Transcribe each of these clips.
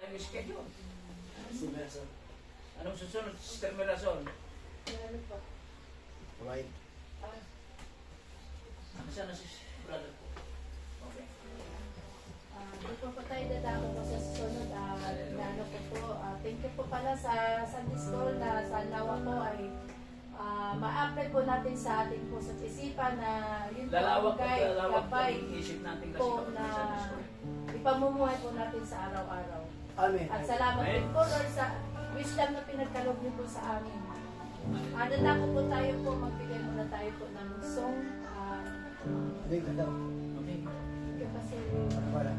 Ang schedule. Si Merason. Anong susunod, Sister Merason? Ano po? Right. Saan na si brother po? Okay. Di po po tayo dadako po sa susunod. Nano ko po. Thank you po pala sa Sunday School na sa nawa po ay ma-apply po natin sa ating puso't isipan na yun po Lalawak guide, po gabay yung isip natin kasi po kapag na sa school. ipamumuhay po natin sa araw-araw. Amen. At salamat Amen. din po Lord sa wisdom na pinagkaloob niyo po sa amin. Dadako po tayo po, magbigay muna tayo po ng song. Ano yung ganda? Okay. Thank you kasi Ano pala?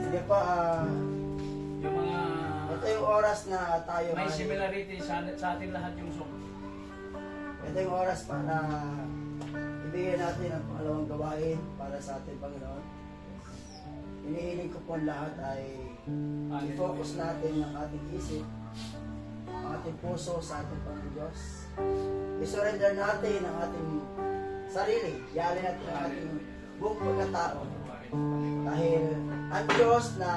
Sige pa, Yung mga ito yung oras na tayo may ay- similarity sa atin lahat yung song. Ito yung oras para ibigay natin ang pangalawang gawain para sa ating Panginoon. Inihiling ko po lahat ay i-focus natin ang ating isip, ang ating puso sa ating Panginoon Diyos. I-surrender natin ang ating sarili, yalin natin ang ating buong pagkatao. Dahil ang Diyos na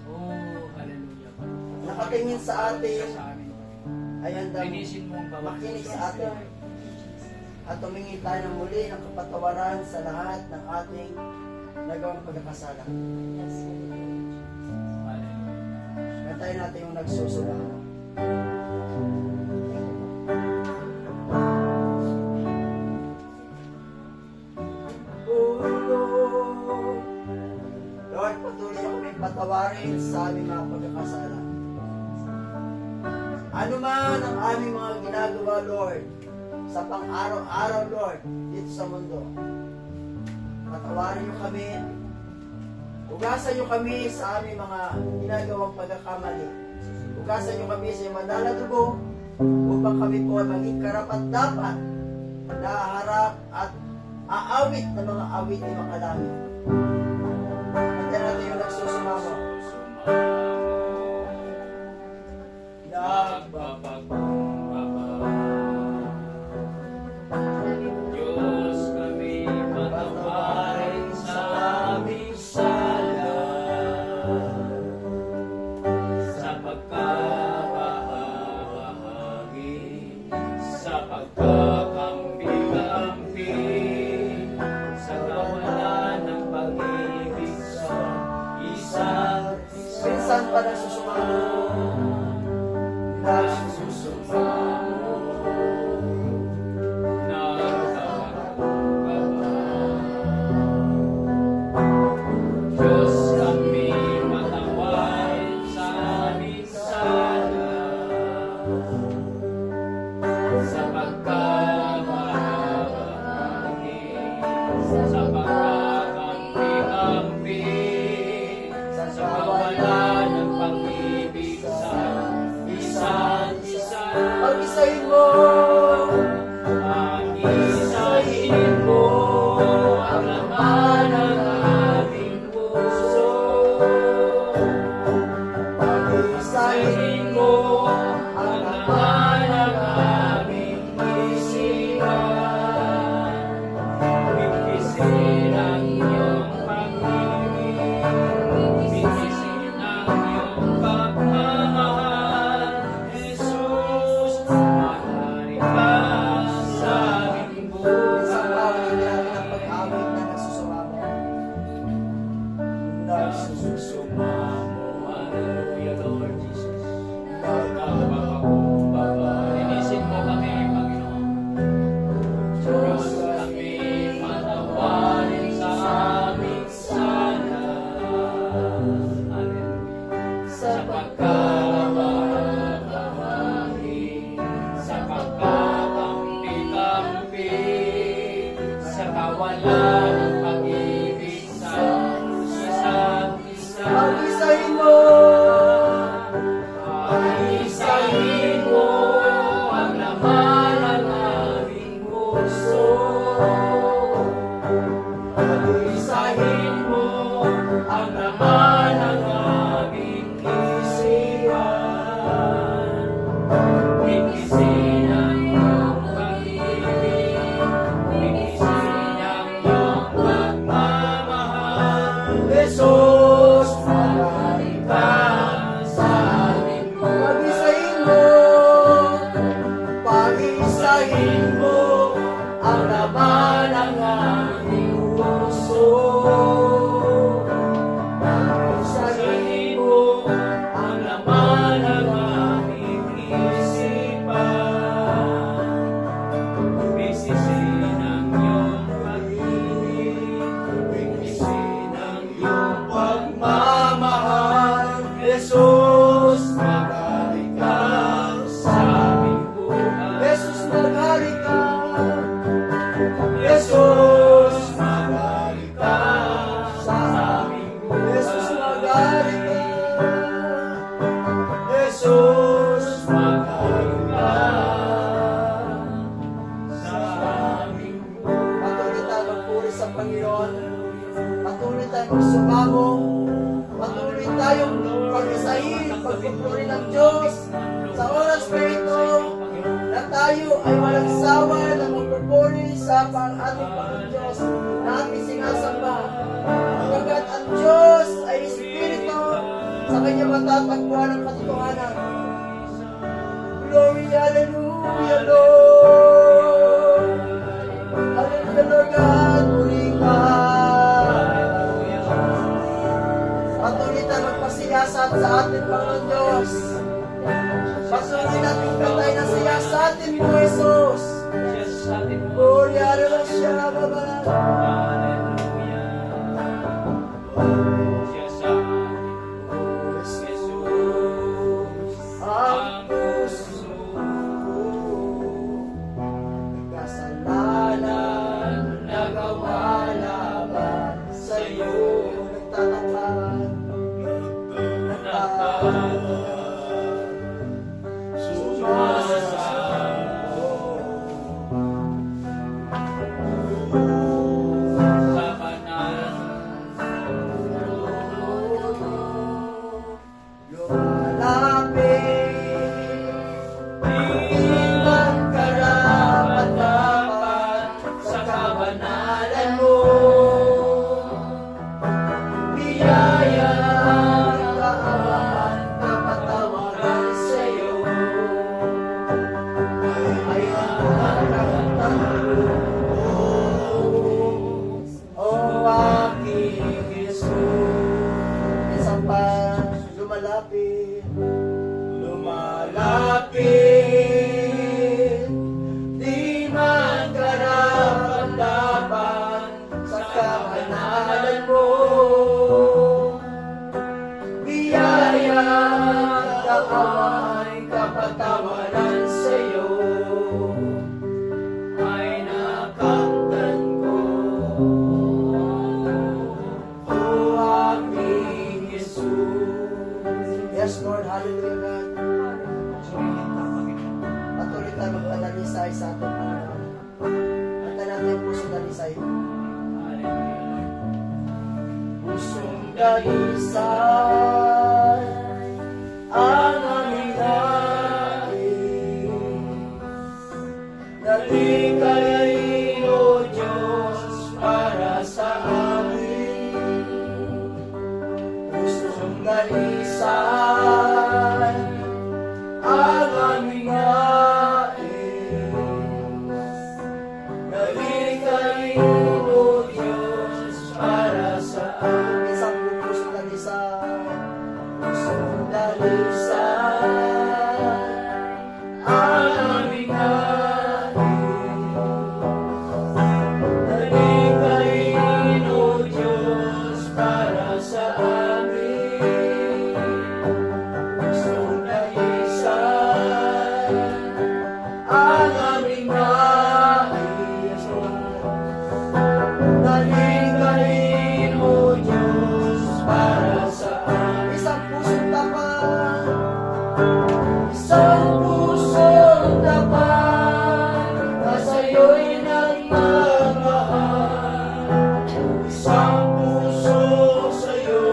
Oh, hallelujah. nakatingin sa atin ay handang Linisin mo ang bawat makinig yes, sa atin. Lord. At tumingi tayo ng muli ng kapatawaran sa lahat ng ating nagawang pagkakasala. Yes, Lord. Hallelujah. Kantayin natin yung nagsusumamo. Oh Lord, Lord, patuloy niyo kaming patawarin sa aming mga pagkakasala. Ano man ang aming mga ginagawa, Lord, sa pang-araw-araw, Lord, dito sa mundo. Patawarin niyo kami. Ugasan niyo kami sa aming mga ginagawang pagkakamali. Ugasan niyo kami sa iyong madala dugo upang kami po ay maging karapat-dapat na harap at aawit ng mga awit ni makalangit. At yan natin yung nagsusumamo. Diyos kami patawarin sa aming sala sa pagkakabahagi, sa pagkakampi-kampi, sa kawalan ng pag-ibig sa isa't isa. Minsan pa nagsusumamo. Diyos kami patawarin sa aming sala sa pagkakabahagi, sa pagkakampi-kampi, sa kawalan ng pag-ibig sa isa't isa. Pag-isahin mo. Pag-isahin mo ang laman ng aming puso. Pag-isahin mo. Ang laman ng aming isipan. Bigkisin ang iyong pag-ibig. Bigkisin ang iyong pagmamahal. Jesus, mahari ka sa aming Isang buhay. pawin natin ang pag-awit na nagsusumamo. Nagsusumamo, hallelujah, Lord Jesus. Linisin mo kami, Panginoon. Diyos kami, patawarin sa aming sala. Hallelujah. Sa pagkakabahagi, sa pagkakampi-kampi, sa kawalan ng pag-ibig sa isa't isa. Pag-isahin mo. Pag-isahin mo ang laman ng aming puso. Pag-isahin mo ang laman ng aming isipan. pagpupuri ng Diyos sa oras na ito na tayo ay walang sawa na magpupuri sa ating Panginoon Diyos na ating sinasamba. Hanggat ang Diyos ay Espiritu, sa Kanya matatagpuan ang katotohanan. Glory, hallelujah, Lord. Hallelujah, Lord God, puri ka. Patuloy tayo magpasiyasat sa ating Panginoon Diyos. Patuloy natin katay na siya sa ating po, Jesus. Glory, hallelujah, babala. Ang puso kasalanan nagawa laban sa'yo nagtatapat lumalapit, di man karapat-dapat sa kabanalan mo. Biyaya, kaaway, kapatawaran sa'yo ay nakamtan ko. O aking Jesus. Yes, Lord, hallelujah, God. Patuloy tayo magpadalisay sa ating Panginoon. Kanta natin puso dalisay. Pusong dalisay ang aming nais. Nalikay, O Diyos, para sa amin. Pusong dalisay ang aming nais. Nalikay, O Diyos, para sa amin. Isang pusong dalisay, pusong dalisay ang aming nais. Nalikay, O Diyos, para sa amin. Pusong dalisay ang aming nais. Nalikay, O Diyos, para sa amin. Isang pusong tapat, isang pusong tapat, na sa'yo'y nagmamahal. Isang puso sa'yo,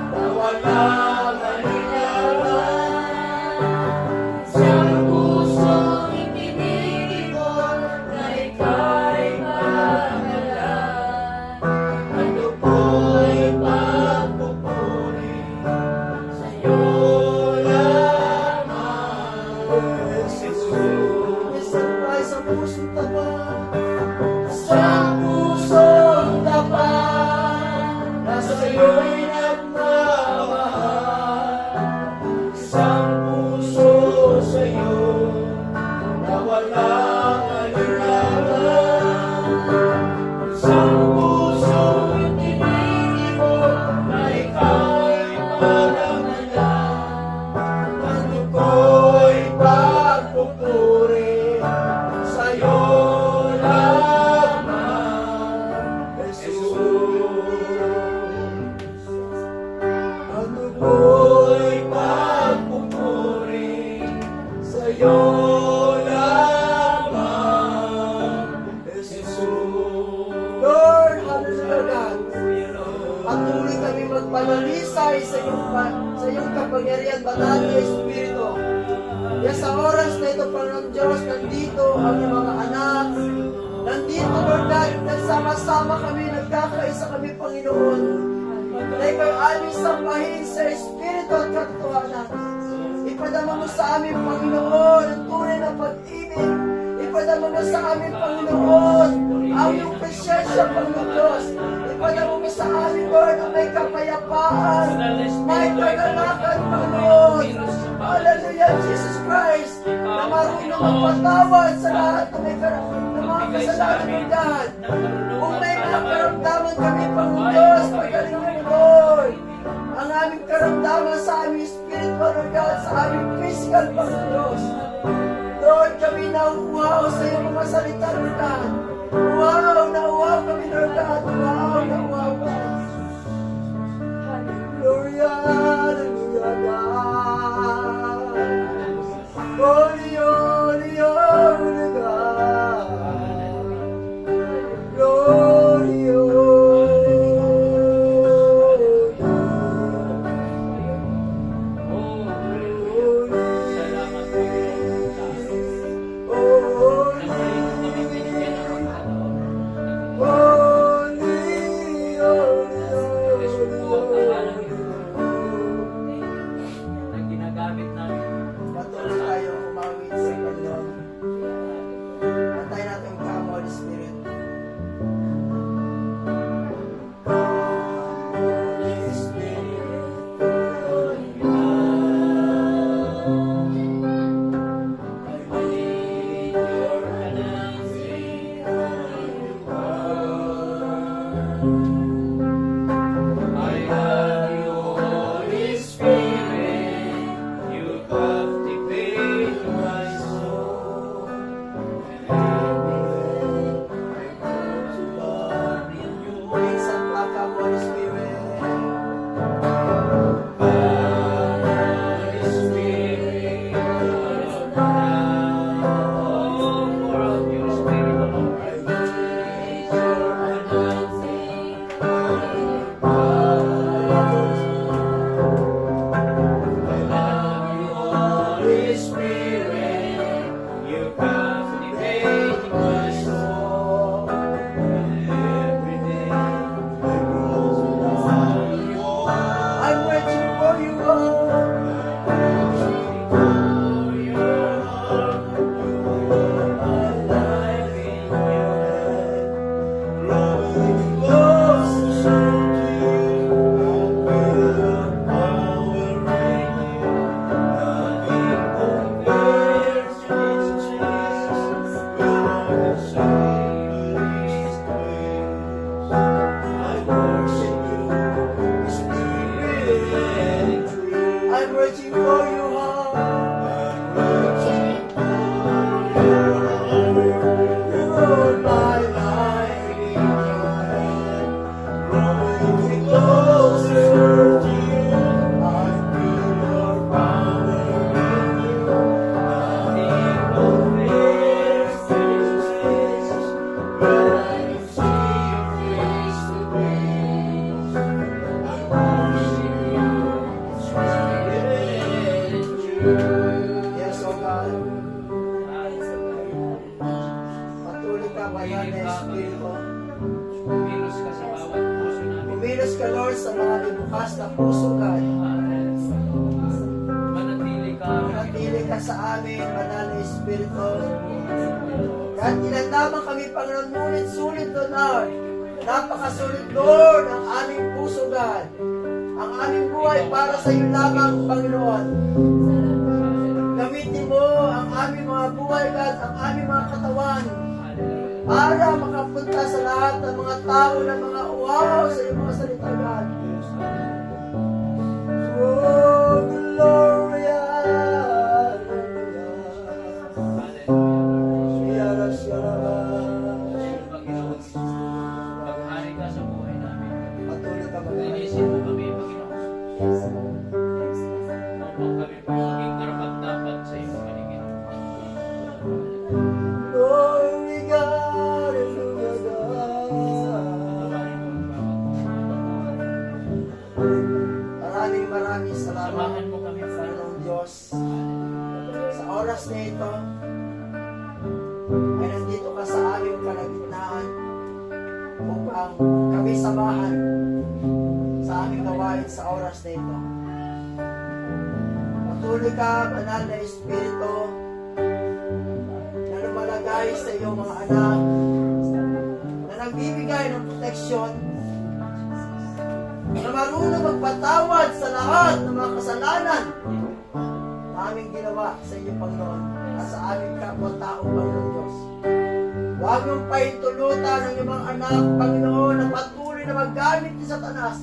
na walang alinlangan. Isang pusong itinitipon, na ika'y magalan. Ano po'y pagpupuri sa'yo lang. kapangyarihan, banal na Espiritu. Kaya sa oras na ito, Panginoon Diyos, nandito ang iyong mga anak. Nandito, Lord God, nagsama-sama kami, nagkakaisa kami, Panginoon. Na ikaw aming sambahin sa Espiritu at katotohanan. Ipadama mo sa amin, Panginoon, ang tunay na pag-ibig. Ipadama mo sa amin, Panginoon, ang iyong presensya, Panginoon Diyos. Ipadama mo sa amin, Lord, na may kapayapaan, may kagalakan, Panginoon. Hallelujah, Jesus Christ, na marunong magpatawad sa lahat na may mga kasalanan ng God. Kung may mga karamdaman kami, Panginoon Diyos, pagaling mo, Lord. Ang aming karamdaman sa aming spiritual, Lord God, sa aming physical, Panginoon Diyos. Lord, kami nauuhaw sa iyong mga salita, Lord God. Nauuhaw kami, Lord God. Nauuhaw kami. Hallelujah, hallelujah, God. Holy, holy, holy God. Glory, holy. Salamat po sa amin. Holy, Nagpalito kami binigyan ng pagkakataon. holy, holy, Yesu po ang pangalan niyo holy. na ginagamit namin. Patuloy tayong umawit sa Panginoon. Pantay natin ang Come, Holy Spirit. Holy Spirit, Holy I need your anointing, holy word. I have you, Holy Spirit. You captivate my soul. And everything I want to love in you. Minsan pa, Come, Holy Spirit. Holy Spirit, oh, pour out your Spirit, Lord. I need your anointing, holy I love you, Holy Spirit. You captivate my soul. And every day I grow to love you. I'm waiting for you, Lord. I'm waiting for you, Lord. You hold my life in your hand. Drawing me closer to you. I feel your power in you. Nothing compares to Jesus. When I see you face to face, I worship you. Yes, oh God. Patuloy ka, banal na Espiritu. Kumilos ka sa bawat puso namin. Kumilos ka, Lord, sa mga libukas na puso, God. Manatili ka. Manatili ka sa amin, banal na Espiritu. Kahit tinandaman kami, Panginoon, ngunit sulit, Lord. Napakasulit, Lord, ang aming puso, God. Ang aming buhay para sa iyo lamang, Panginoon. Gamitin mo ang aming mga buhay, God, ang aming mga katawan, para makapunta sa lahat ng mga tao na mga uhaw sa iyong mga salita, God. Oh, gloria, Panginoon, paghari ka sa buhay namin. patuloy ka mag-alis. Linisin mo kami, Panginoon. Upang kami po maging karapat-dapat sa iyong paligid. Glory God, hallelujah God. Patawarin mo ang bawat Maraming salamat. oras na ito, ay nandito ka sa aming kalagitnaan upang kami samahan sa aming gawain sa oras na ito. Patuloy ka, Banal na Espiritu, na lumalagay sa iyong mga anak, na nagbibigay ng proteksyon, na marunong magpatawad sa lahat ng mga kasalanan na aming ginawa sa iyo, Panginoon, at sa aming kapwa-tao, Panginoon Diyos. Huwag mong pahintulutan ng iyong mga anak, Panginoon, na patuloy na maggamit ni Satanas.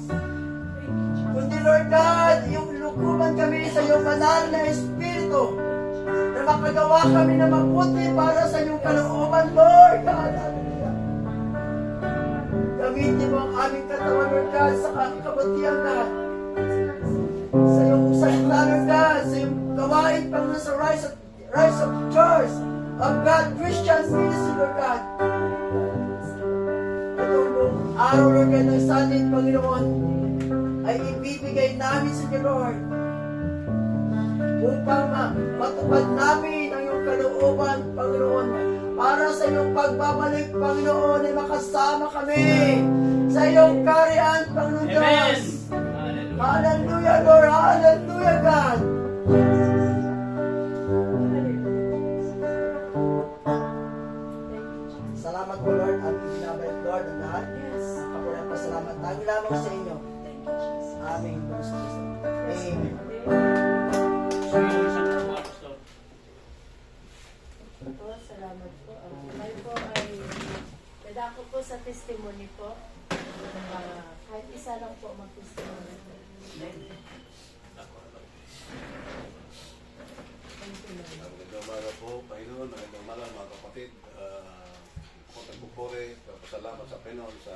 Kundi, Lord God, yung lukuban kami sa iyong Banal na Espiritu, na makagawa kami na mabuti para sa iyong kalooban, Lord God. Hallelujah. Gamitin mo ang aming katawan, Lord God, sa kabutihan lahat. Sa iyong salita, Lord God, sa iyong gawain, Panginoon, sa Rise of Church of God, Christian Ministry, Lord God. Itong buong araw, Lord God, ng Sunday, Panginoon, ay ibibigay namin sa iyo, Lord, upang matupad namin ang iyong kalooban, Panginoon, para sa iyong pagbabalik, Panginoon, ay makasama kami sa iyong kaharian, Panginoon Amen. Diyos. Hallelujah. Hallelujah, Lord. Hallelujah, God. Salamat po, Lord. Aming binabalik, Lord, ang lahat. Yes. Ako rin pasalamat. Tangi lamang sa inyo. Thank you, Jesus. Aming Kristo. Amen. Sige, isang po, Pastor. Po, salamat po. Tayo po ay dadako po sa testimony po. Kahit isa lang po mag-testimony. Thank you, Lord. Magandang umaga po, Panginoon. Magandang umaga, mga kapatid. Ako nagpupuri, salamat sa Panginoon sa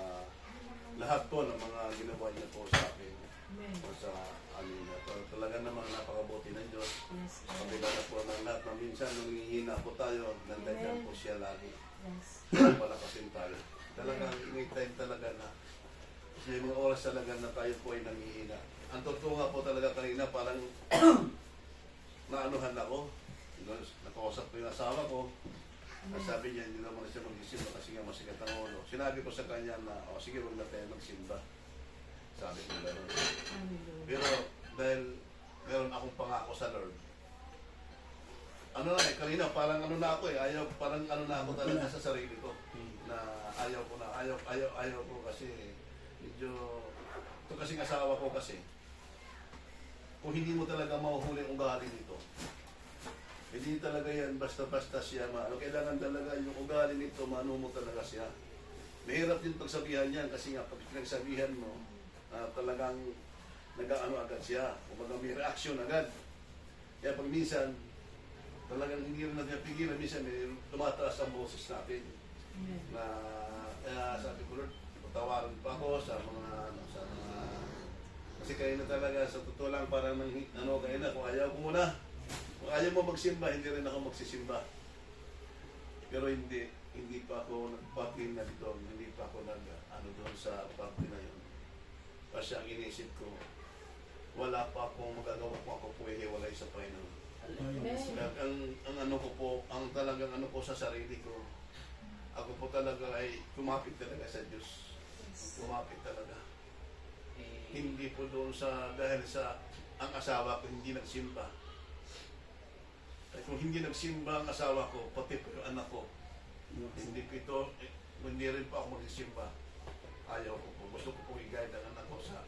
lahat po ng mga ginawa niya po sa akin Amen. o sa amin. Talaga namang napakabuti ng Diyos. Yes, Sa Lord. kabila na po ng lahat na minsan nung hihina po tayo, nandiyan po siya lagi. Yes. Palakasin tayo. Talagang may time talaga na may mga oras talaga na tayo po ay nanghihina. Ang totoo nga po talaga kanina, parang naanuhan ako. Nakausap ko yung asawa ko. Sabi niya, hindi naman siya mag-isimba kasi nga masigat ang ulo. Sinabi ko sa kanya na, sige, huwag na tayo magsimba. Sabi ko gano'n. Hallelujah. Pero dahil meron akong pangako sa Lord, ano na kanina parang ano na ako parang ano na ako talaga sa sarili ko. Na ayaw ko kasi medyo, ito kasing asawa ko kasi, kung hindi mo talaga mahuhuli ang ugali nito, hindi talaga yan basta-basta siya maano. Kailangan talaga yung ugali nito, maano mo talaga siya. Mahirap din pagsabihan yan kasi nga pag pinagsabihan mo, talagang nag-ano agad siya. Kumbaga may reaction agad. Kaya pag minsan, talagang hindi rin natin pigilan. Minsan may tumataas ang boses natin. Amen. Na kaya sabi ko, Lord, patawaran pa ako sa mga kasi kayo na talaga sa totoo lang parang kayo na, kung ayaw ko muna. Kung ayaw mo magsimba, hindi rin ako magsisimba. Pero hindi pa ako nagpatin na dito, hindi pa ako doon sa party na yun. Kasi ang inisip ko, wala pa akong magagawa kung ako po hiwalay sa Panginoon. Amen. Ang ano ko po, ang talagang ano ko sa sarili ko, ako po talaga ay kumapit talaga sa Diyos. Kumapit talaga. Hindi po doon dahil sa ang asawa ko hindi nagsimba. At kung hindi nagsimba ang asawa ko, pati po yung anak ko, hindi rin pa ako magsimba. Ayaw ko po. Gusto ko po i-guide ang anak ko sa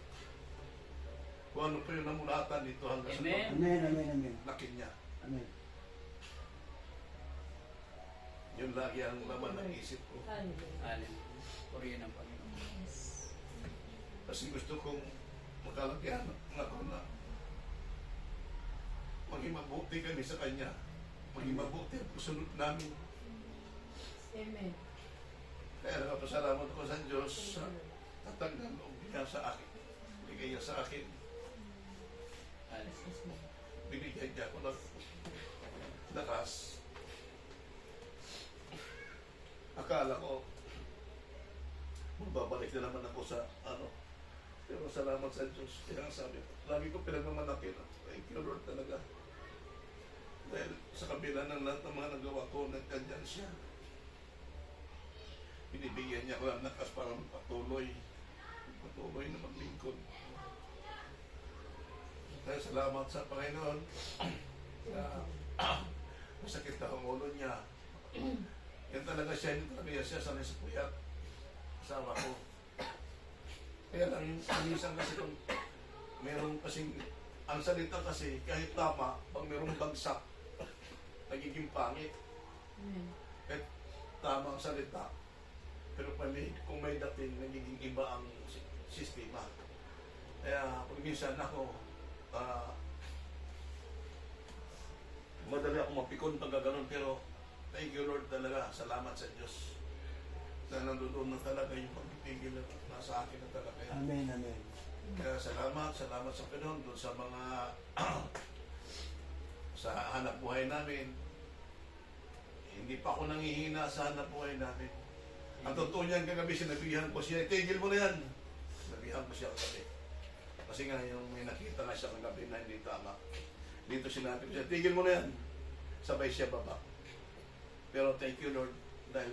kung ano po yung namulatan dito hanggang Amen. sa Amen, amen, amen. laki niya. Amen. Yun lagi ang laman ng isip ko. Hallelujah. Hallelujah. Purihin ang Panginoon. Yes. Kasi gusto kong makalagyan ako na maging mabuti kami sa Kanya. Maging mabuti ang pusunod namin. Amen. Kaya nagpasalamat ko sa Diyos sa Thank you, Lord. tatag na loob niya sa akin. Bigay niya sa akin. Hallelujah. Binigyan niya ako ng lakas. Akala ko magbabalik na naman ako sa pero salamat sa Diyos. Kaya sabi ko, lagi ko pinagmamalaki na. Thank you Lord talaga. Dahil sa kabila ng lahat ng mga nagawa ko, nagkandyan siya. Binibigyan niya ko ng lakas para patuloy na maglingkod. Kaya salamat sa Panginoon. Masakit na ang ulo niya. Yan talaga siya, hindi talaga siya sanay sa puyat. Kasama ko. Kaya lang, minsan kasi kung meron kasing, ang salita kasi, kahit tama, pag merong bagsak, nagiging pangit. Kahit tama ang salita, pero kung may dating, nagiging iba ang sistema. Kaya pag minsan ako, madali ako mapikon pag gano'n, pero thank you Lord talaga, salamat sa Diyos na nandoon na talaga yung pagpipigil na nasa akin na talaga yan. Amen, amen. Kaya salamat sa Panginoon doon sa mga sa hanap buhay namin. Hindi pa ako nangihina sa hanap buhay namin. Ang totoo niyan kagabi, sinabihan ko siya, tigil mo na yan. Sinabihan ko siya kagabi. Kasi nga yung may nakita na siya kagabi na hindi tama. Dito sinabi ko siya, tigil mo na yan. Sabay siya baba. Pero thank you Lord, dahil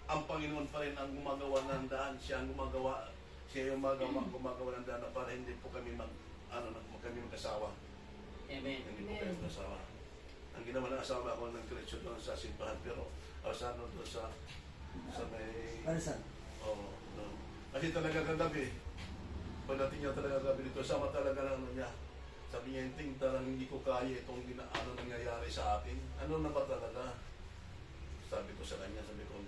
ang Panginoon pa rin ang gumagawa ng daan. Siya ang gumagawa. Siya yung gumagawa ng daan para hindi po kami kami magkasawa. Amen. Hindi po kami magkasawa. Ang ginawa ng asawa ko, nag-diretso doon sa simbahan, pero doon sa may... Para saan? Oo, doon. Kasi talaga kagabi, pagdating niya talaga kagabi dito, sama talaga ng ano niya. Sabi niya, Ting, talagang hindi ko kaya itong nangyayari sa atin. Ano na ba talaga? Sabi ko sa kanya, sabi ko,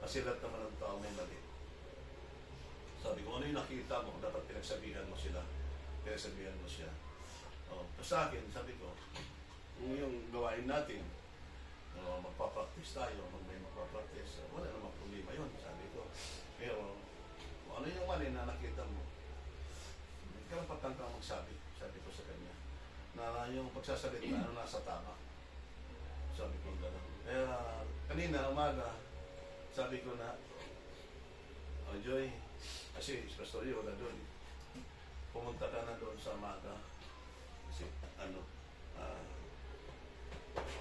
kasi lahat naman ng tao may mali. Sabi ko, ano yung nakita mo? Dapat pinagsabihan mo sila. Pinagsabihan mo siya. Sa akin, sabi ko, kung yung gawain natin, magpa-practice tayo, may magpa-practice, wala namang problema yun, sabi ko. Pero, ano yung mali na nakita mo? May karapatan kang magsabi, sabi ko sa kanya, na yung pagsasalita, nasa tama. Sabi ko gano'n. Kaya, kanina, umaga, sabi ko na, Joy, kasi si Pastor Yo na doon, pumunta ka na doon sa umaga. Kasi,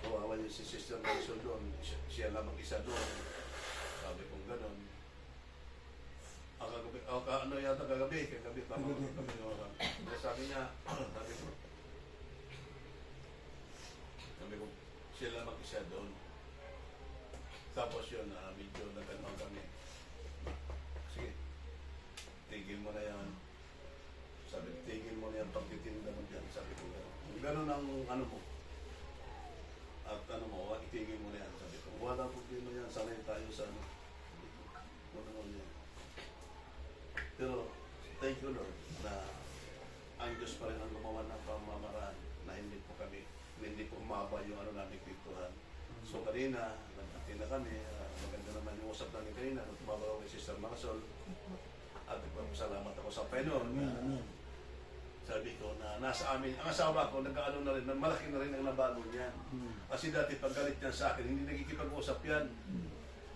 kawawa niya si Sister Nelson doon, siya lang mag-isa doon. Sabi kong gano'n. Kagabi, tama ko. Sabi niya, sabi ko, siya lang mag-isa doon. Tapos yun, medyo nagano'n kami. Sige, tigil mo na yan. Sabi, tigil mo na yan, pagtitinda mo dyan. Sabi ko, gano'n ang ano mo. At ano mo, itigil mo na yan. Sabi ko, wala problema yan, sanay tayo sa ano. Wala mo yan. Pero, thank you Lord, na ang Diyos pa rin ang gumawa ng pamamaraan na hindi po humaba yung ano namin kwentuhan. So kanina, nagpati na kami, maganda naman yung usap namin kanina, nung tumabalaw kay Sister Marisol, at nagpapasalamat ako sa Panginoon. Sabi ko na nasa amin, ang asawa ko, nagkaano na rin, malaki na rin ang nabago niya. Kasi dati pag galit niya sa akin, hindi nakikipag-usap yan.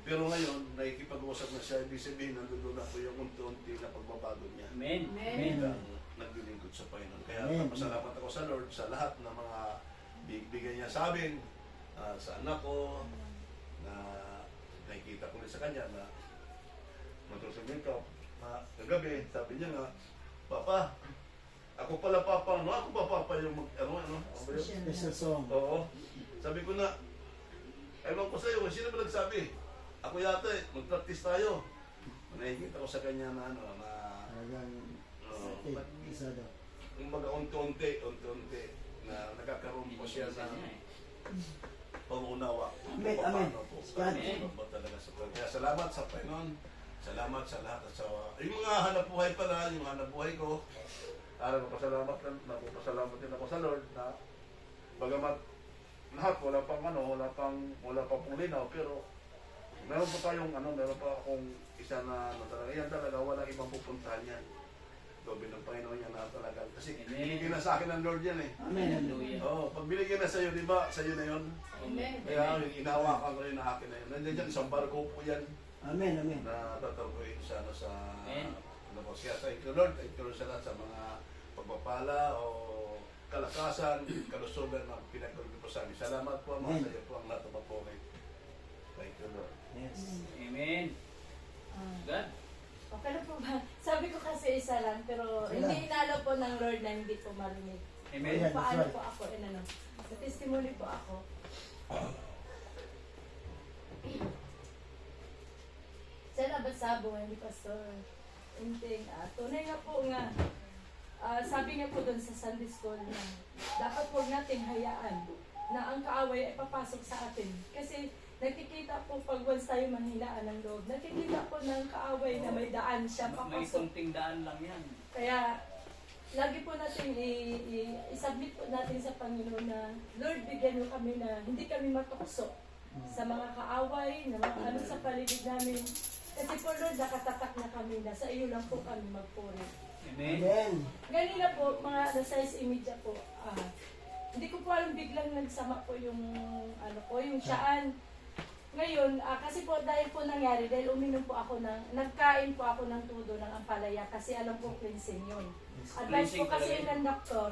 Pero ngayon, nakikipag-usap na siya, ibig sabihin, nandun na po yung unti-unti na pagbabago niya. Amen. Amen. Naglilingkod sa Panginoon. Kaya pasalamat ako sa Lord sa lahat ng mga bigay niya sa amin, sa anak ko, na nakikita ko rin sa kanya na matusabihin ko, na kagabi, sabi niya nga, Papa, ako pala Papa, ako pa Papa yung Special song. Oo. Sabi ko na, ewan ko sa'yo, sino ba nagsabi? Ako yata mag-practice tayo. Nakikita ko sa kanya na Talagang isa daw. yung unti-unti na nagkakaroon po siya ng pangunawa. Amen, amen. Kaya salamat sa Panginoon. Salamat sa lahat. At sa yung mga hanap buhay pala, yung hanap buhay ko, napapasalamat din ako sa Lord na bagamat lahat wala pang linaw, pero meron pa akong isa na talaga, yan talaga, walang ibang pupuntahan yan. Gawin ng Panginoon yan na talaga. Kasi binigyan na sa akin ng Lord yan eh. Amen. Hallelujah. Pag binigyan na sa'yo, di ba? Sa'yo na yun. Amen. Kaya inawakan ko rin na akin na yun. Nandiyan dyan, isang barko po yan Amen, amen. na tatalbuin siya sa Amen. Kaya thank you Lord, thank you Lord sa lahat sa mga pagpapala o kalakasan, kalusugan na pinagkalugin po sa amin. Salamat po, mga sa iyo po ang lahat ng mapokay. Thank you, Lord. Yes. Amen. Ah, God. okay na po ba? Sabi ko kasi isa lang, pero Isa hindi inalo po ng Lord na hindi po marinig. Amen. Ayan. Paano that's right. po ako, ano, sa testimony po ako. Salamat sa buhay ni Pastor. Inting, tunay nga po nga, sabi nga po doon sa Sunday School na dapat huwag nating hayaan na ang kaaway ay papasok sa atin. Kasi nakikita po pag once tayo manghinaan ng loob, nakikita po ng kaaway na may daan siya May papasok. kunting daan lang yan. Kaya, lagi po natin i-submit po natin sa Panginoon na, Lord, bigyan mo kami na hindi kami matukso sa mga kaaway, na mga ano sa paligid namin. Kasi po, Lord, nakatatak na kami na sa iyo lang po kami magpuri. Amen. Amen. Ganina po, mga size media po, hindi ko po alam, biglang nagsama po yung, ano po, yung siyaan. Ngayon, kasi po dahil po nangyari, dahil uminom po ako nagkain po ako ng tudo ng ampalaya kasi alam po cleansing yun. Advice po Cleansing kasi talaga yun ng doktor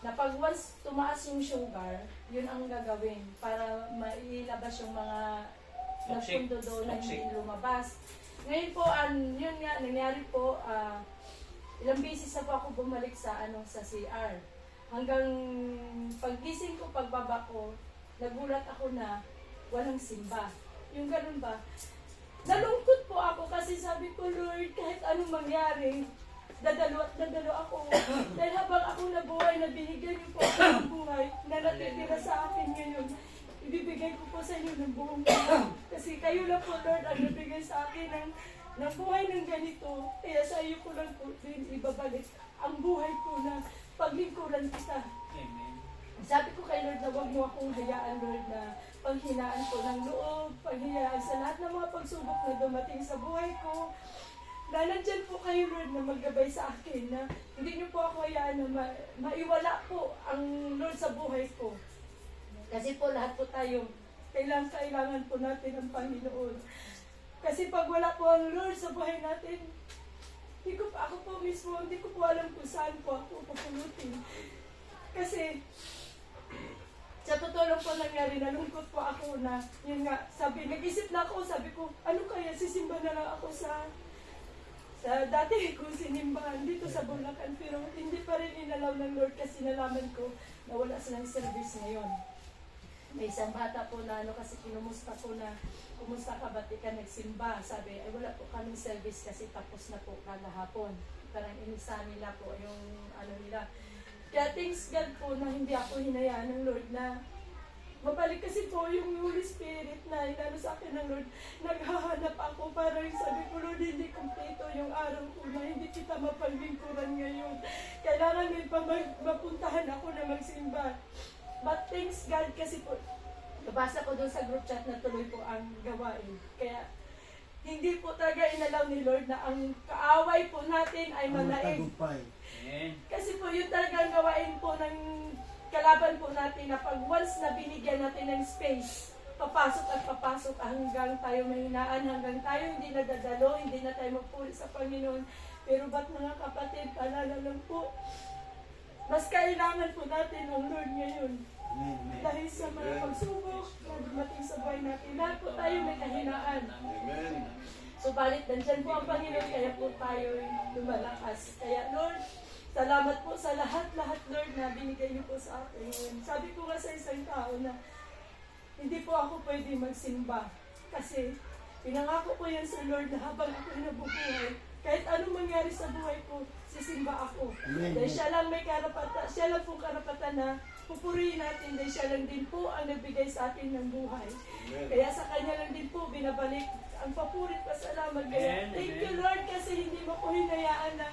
na pag once tumaas yung sugar, yun ang gagawin para mailabas yung mga Toxic. nagpundo doon na hindi Toxic. lumabas. Ngayon po, yun nga, nangyari po, ilang beses na po ako bumalik sa sa CR. Hanggang paggising ko, pagbaba ko, nagulat ako na walang simba. Yung ganun ba? Nalungkot po ako kasi sabi ko, Lord, kahit anong mangyari, dadalo at dadalo ako. Dahil habang ako nabuhay, na binigyan niyo po ako ng buhay na natitira sa akin ngayon, ibibigay ko po sa inyo ng buong buhay. Kasi kayo lang po, Lord, ang nabigay sa akin ng buhay ng ganito. Kaya sa iyo ko lang po din ibabalik ang buhay ko na paglingkuran kita. Amen. Sabi ko kay Lord na huwag mo akong hayaan, Lord, na panghinaan ko ng loob, panghinaan sa lahat ng mga pagsubok na dumating sa buhay ko. Na nandyan po kayo, Lord, na maggabay sa akin, na hindi niyo po ako hayaan na maiwala po ang Lord sa buhay ko. Kasi po lahat po tayo, kailangan po natin ang Panginoon. Kasi pag wala po ang Lord sa buhay natin, ako po mismo, hindi ko po alam kung saan po ako pupulutin. Kasi, sa totoo lang po nangyari, nalungkot po ako na, yun nga, nag-isip na ako, sabi ko, ano kaya, sisimba na lang ako sa dati kong sinimbahan dito sa Bulacan, pero hindi pa rin inalaw ng Lord kasi nalaman ko na wala silang service ngayon. May isang bata po na kasi kinumusta ko na, kumusta ka, ba't di ka nagsimba? Sabi, ay wala po kaming service kasi tapos na po kada hapon. Parang inisa nila po yung nila. Kaya thanks God po na hindi ako hinayaan ng Lord na mabalik kasi po yung Holy Spirit na inano sa akin ng Lord. Naghahanap ako, parang sabi ko, Lord, hindi kumpleto yung araw ko na hindi kita mapaglingkuran ngayon. Kailangan din pa mapuntahan ako na magsimba. But thanks God kasi po, nabasa ko doon sa group chat na tuloy po ang gawain. Kaya hindi po talaga inalaw ni Lord na ang kaaway po natin ay manaig. Amen. Kasi po yun talaga ang gawain po ng kalaban po natin na pag once na binigyan natin ng space, papasok at papasok hanggang tayo mahinaan, hanggang tayo hindi nadadalo, hindi na tayo magpuli sa Panginoon. Pero ba't mga kapatid, alala lang po, mas kailangan po natin ang Lord ngayon. Amen. Dahil sa mga pagsubok na dumating sa buhay natin, lahat po tayo may kahinaan. Amen. Subalit, nandyan po ang Panginoon, kaya po tayo lumalakas. Kaya Lord, salamat po sa lahat-lahat, Lord, na binigay niyo po sa akin ngayon. Sabi ko nga sa isang tao na hindi po ako pwede magsimba. Kasi pinangako ko yan sa Lord na habang ako nabubuhay, kahit anong mangyari sa buhay ko, sisimba ako. Amen. Dahil siya lang may karapatan, siya lang pong karapatan na pupurihin natin dahil siya lang din po ang nagbigay sa atin ng buhay. Amen. Kaya sa kanya lang din po binabalik ang papurit pasalamat. Kaya Amen, thank amen. you Lord kasi hindi mo ko hinayaan na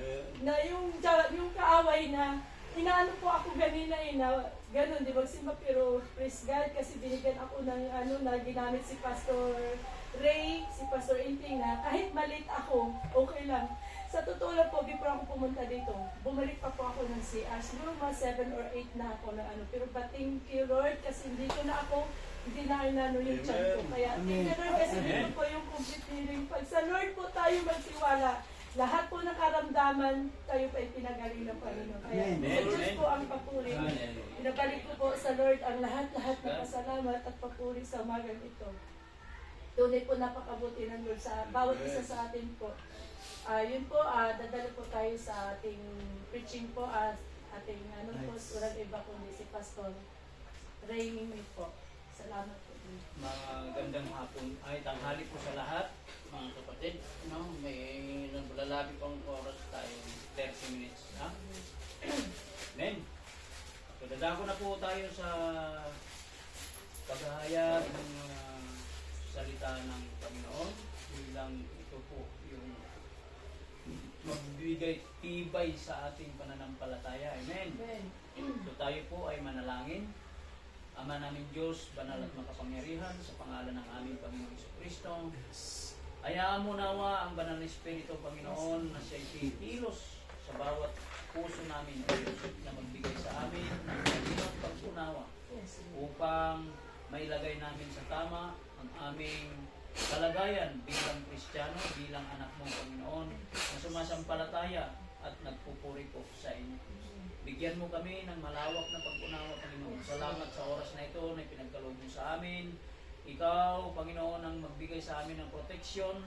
Amen. yung kaaway na inaano po ako ganina na ganun, di ba simba, pero praise God kasi binigyan ako ng na ginamit si Pastor Ray, si Pastor Inting na kahit malit ako, okay lang. Sa totoo lang po, before ako pumunta dito, bumalik pa po ako ng CR. Siguro mga 7 or 8 na ako na pero but thank you Lord kasi hindi na inano yung tiyan ko. Kaya thank you Lord kasi dito po yung complete healing. Pag sa Lord po tayo magtiwala, lahat po ng karamdaman, tayo pa ipinagaling ng Panginoon. Kaya Amen. sa Diyos po ang papuri. Pinabalik ko po sa Lord ang lahat-lahat na pasalamat at papuri sa umagang ito. Tunay po napakabuti ng Lord sa bawat isa sa atin po. Yun po, dadalo po tayo sa ating preaching po, ating po, walang iba kundi si Pastor Raymond po. Salamat po. Magandang hapon ay tanghali po sa lahat, mga kapatid. No, may naglalabi pang oras tayo, 30 minutes. Ha? Amen. So, dadako na po tayo sa paghahayag ng salita ng Panginoon. Bilang ito po yung magbibigay tibay sa ating pananampalataya. Amen. Amen. So tayo po ay manalangin. Ama namin Diyos, banal at makapangyarihan, sa pangalan ng aming Panginoong Jesucristo. Hayaan mo nawa ang banal na Espiritu, Panginoon, na siya'y kikilos sa bawat puso namin, O Diyos, na magbigay sa amin ng talino at pag-unawa Yes. upang mailagay namin sa tama ang aming kalagayan bilang Kristiyano, bilang anak mong Panginoon, na sumasampalataya at nagpupuri po sa inyo. Bigyan mo kami ng malawak na pag-unawa, Panginoon. Salamat sa oras na ito na pinagkaloob mo sa amin. Ikaw, Panginoon, ang magbigay sa amin ng proteksyon,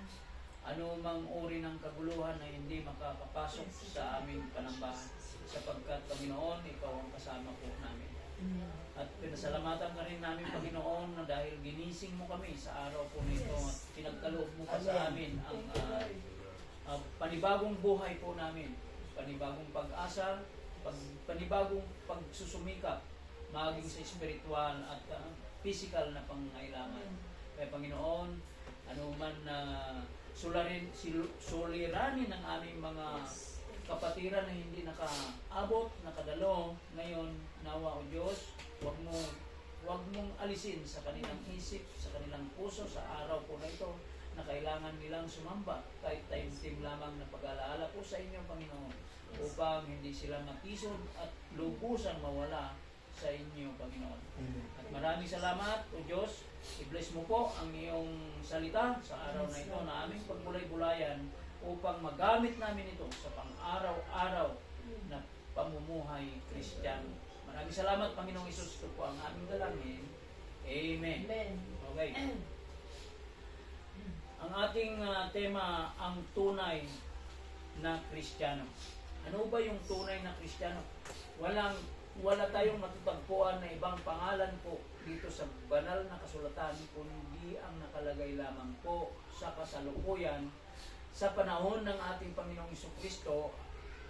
anumang uri ng kaguluhan na hindi makakapasok sa aming panambahan. Sapagkat, Panginoon, Ikaw ang kasama po namin. At pinasalamatan ka rin namin, Panginoon, na dahil ginising mo kami sa araw po na ito at pinagkaloob mo pa sa amin ang panibagong buhay po namin, panibagong pag-asa, panibagong pagsusumikap, maging sa spiritual at physical na pangailangan. Kaya Panginoon, ano man na suliranin ng aming mga kapatiran na hindi nakaabot, nakadalo, ngayon, nawa o Diyos, huwag mong alisin sa kanilang isip, sa kanilang puso, sa araw po na ito, na kailangan nilang sumamba kahit time-time lamang na pag-alaala po sa inyo, Panginoon, upang hindi sila matisod at lubusan mawala sa inyo, Panginoon. At maraming salamat, O Diyos. I-bless mo po ang iyong salita sa araw na ito na aming pagbulay-bulayan upang magamit namin ito sa pang-araw-araw na pamumuhay Kristiyano. Maraming salamat, Panginoong Isus. Ito po ang aming dalangin. Amen. Amen. Okay. Ang ating tema, ang tunay na Kristiyano. Ano ba yung tunay na Kristiyano? Wala tayong matutagpuan na ibang pangalan po dito sa banal na kasulatan kundi ang nakalagay lamang po sa kasalukuyan sa panahon ng ating Panginoong Jesucristo